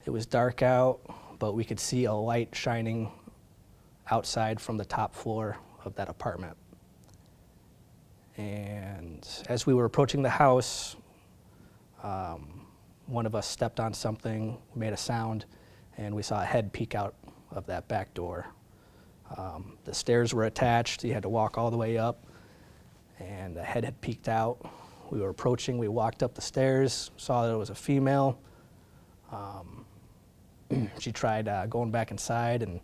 It was dark out, but we could see a light shining outside from the top floor of that apartment. And as we were approaching the house, one of us stepped on something, made a sound, and we saw a head peek out of that back door. The stairs were attached. You had to walk all the way up, and the head had peeked out. We were approaching. We walked up the stairs, saw that it was a female. She tried going back inside, and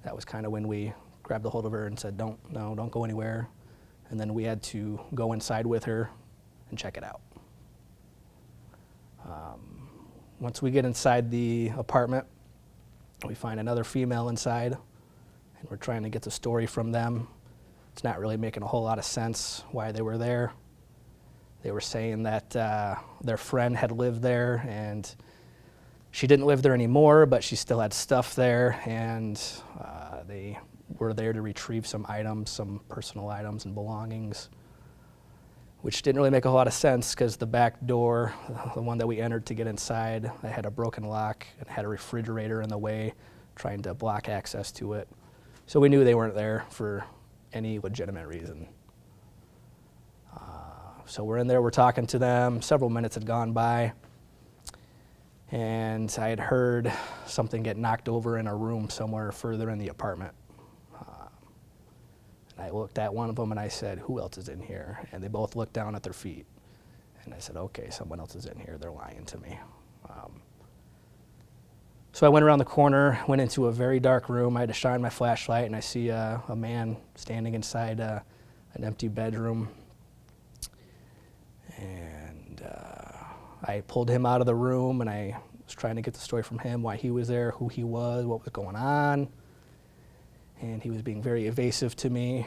that was kind of when we grabbed a hold of her and said, don't go anywhere. And then we had to go inside with her and check it out. Once we get inside the apartment, we find another female inside, and we're trying to get the story from them. It's not really making a whole lot of sense why they were there. They were saying that their friend had lived there, and she didn't live there anymore, but she still had stuff there, and they were there to retrieve some items, some personal items and belongings, which didn't really make a whole lot of sense because the back door, the one that we entered to get inside, it had a broken lock and had a refrigerator in the way, trying to block access to it. So we knew they weren't there for any legitimate reason. So we're in there, we're talking to them. Several minutes had gone by, and I had heard something get knocked over in a room somewhere further in the apartment. And I looked at one of them and I said, "Who else is in here?" And they both looked down at their feet. And I said, "Okay, someone else is in here. They're lying to me." So I went around the corner, went into a very dark room. I had to shine my flashlight, and I see a man standing inside an empty bedroom. And I pulled him out of the room, and I was trying to get the story from him, why he was there, who he was, what was going on. And he was being very evasive to me.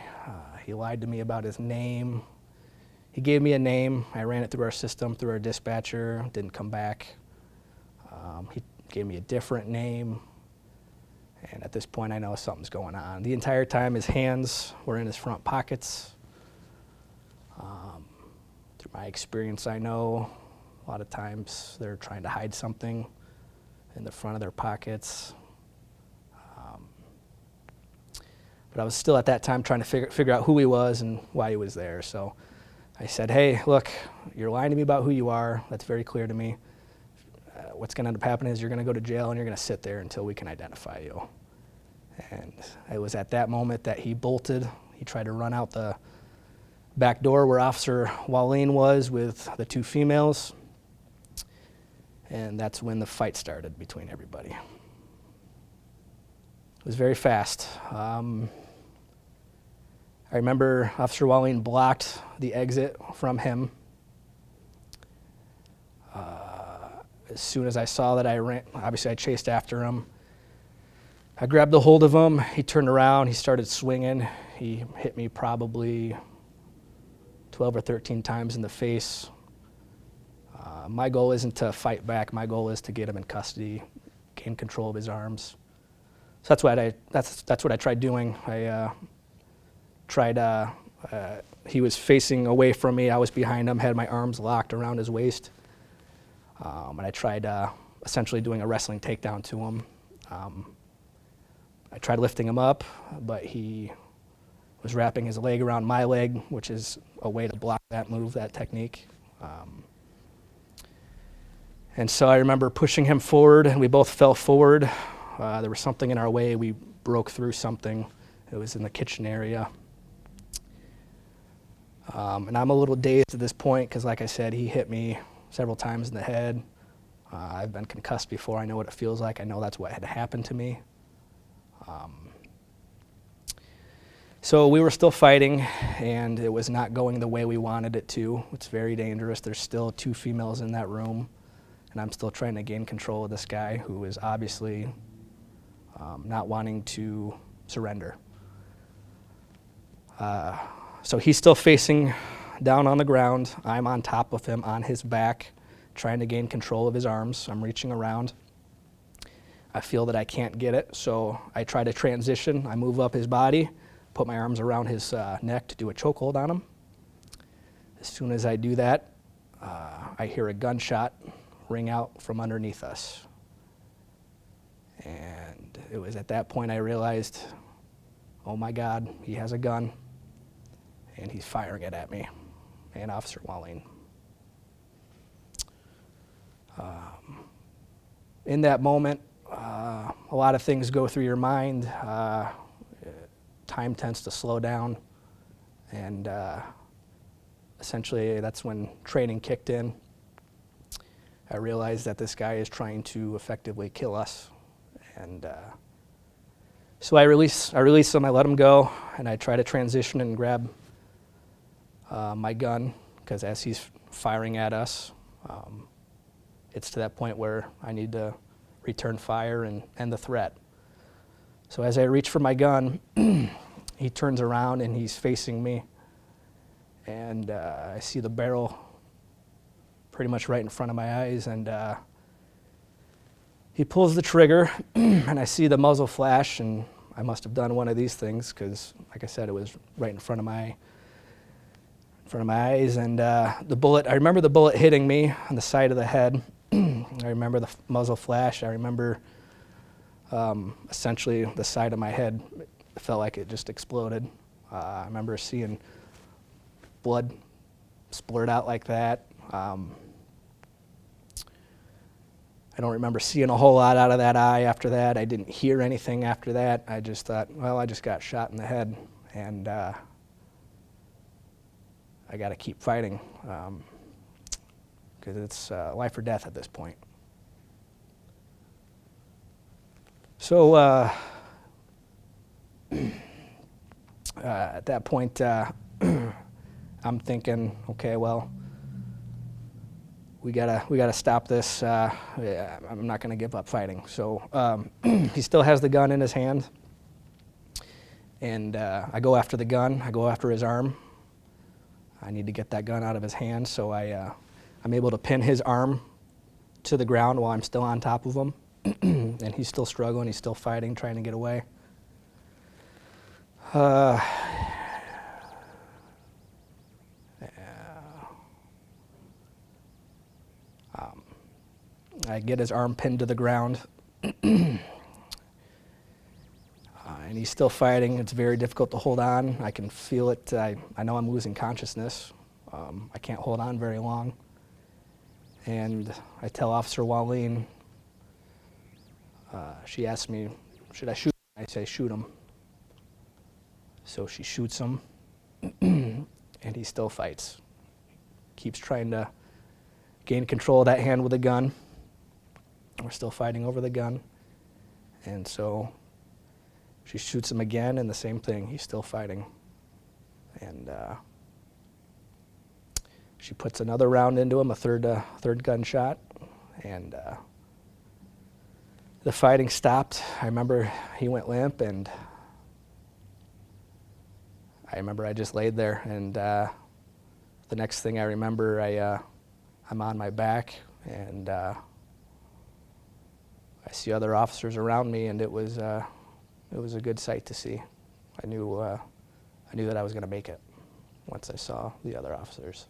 He lied to me about his name. He gave me a name. I ran it through our system, through our dispatcher, didn't come back. He gave me a different name. And at this point, I know something's going on. The entire time, his hands were in his front pockets. Through my experience, I know a lot of times they're trying to hide something in the front of their pockets. But I was still at that time trying to figure out who he was and why he was there. So I said, "Hey, look, you're lying to me about who you are. That's very clear to me. What's going to end up happening is you're going to go to jail and you're going to sit there until we can identify you." And it was at that moment that he bolted. He tried to run out the back door where Officer Wallin was with the two females. And that's when the fight started between everybody. It was very fast. I remember Officer Wallin blocked the exit from him. As soon as I saw that, I ran. Obviously, I chased after him. I grabbed a hold of him. He turned around. He started swinging. He hit me probably 12 or 13 times in the face. My goal isn't to fight back. My goal is to get him in custody, gain control of his arms. So that's what I tried doing. He was facing away from me. I was behind him, had my arms locked around his waist. And I tried essentially doing a wrestling takedown to him. I tried lifting him up, but he was wrapping his leg around my leg, which is a way to block that move, that technique. And so I remember pushing him forward, and we both fell forward. There was something in our way. We broke through something. It was in the kitchen area. And I'm a little dazed at this point because, like I said, he hit me several times in the head. I've been concussed before. I know what it feels like. I know that's what had happened to me. So we were still fighting, and it was not going the way we wanted it to. It's very dangerous. There's still two females in that room, and I'm still trying to gain control of this guy who is obviously not wanting to surrender. So he's still facing down on the ground. I'm on top of him, on his back, trying to gain control of his arms. I'm reaching around. I feel that I can't get it, so I try to transition. I move up his body, put my arms around his neck to do a chokehold on him. As soon as I do that, I hear a gunshot ring out from underneath us. it was at that point I realized, oh my God, he has a gun, and he's firing it at me, and Officer Walleen. In that moment, a lot of things go through your mind. Time tends to slow down, and essentially that's when training kicked in. I realized that this guy is trying to effectively kill us, and so I release him, I let him go, and I try to transition and grab my gun, because as he's firing at us, it's to that point where I need to return fire and end the threat. So as I reach for my gun, he turns around and he's facing me, and I see the barrel pretty much right in front of my eyes, and he pulls the trigger, and I see the muzzle flash, and I must have done one of these things, because like I said, it was right in front of my eyes, and the bullet, I remember the bullet hitting me on the side of the head. I remember the muzzle flash. I remember essentially the side of my head felt like it just exploded. I remember seeing blood splurt out like that. I don't remember seeing a whole lot out of that eye after that. I didn't hear anything after that. I just thought, well, I just got shot in the head, and I got to keep fighting, because it's life or death at this point. So at that point, I'm thinking, okay, well, we gotta stop this. Yeah, I'm not gonna give up fighting. So he still has the gun in his hand, and I go after the gun. I go after his arm. I need to get that gun out of his hand, so I'm able to pin his arm to the ground while I'm still on top of him, and he's still struggling. He's still fighting, trying to get away. I get his arm pinned to the ground, and he's still fighting. It's very difficult to hold on. I can feel it. I know I'm losing consciousness. I can't hold on very long. And I tell Officer Walleen, she asks me, should I shoot him? I say, shoot him. So she shoots him, and he still fights. Keeps trying to gain control of that hand with a gun. We're still fighting over the gun. And so she shoots him again, and the same thing. He's still fighting. And she puts another round into him, a third gunshot, and the fighting stopped. I remember he went limp, and I remember I just laid there, and the next thing I remember, I'm on my back, and I see other officers around me, and it was a good sight to see. I knew that I was going to make it once I saw the other officers.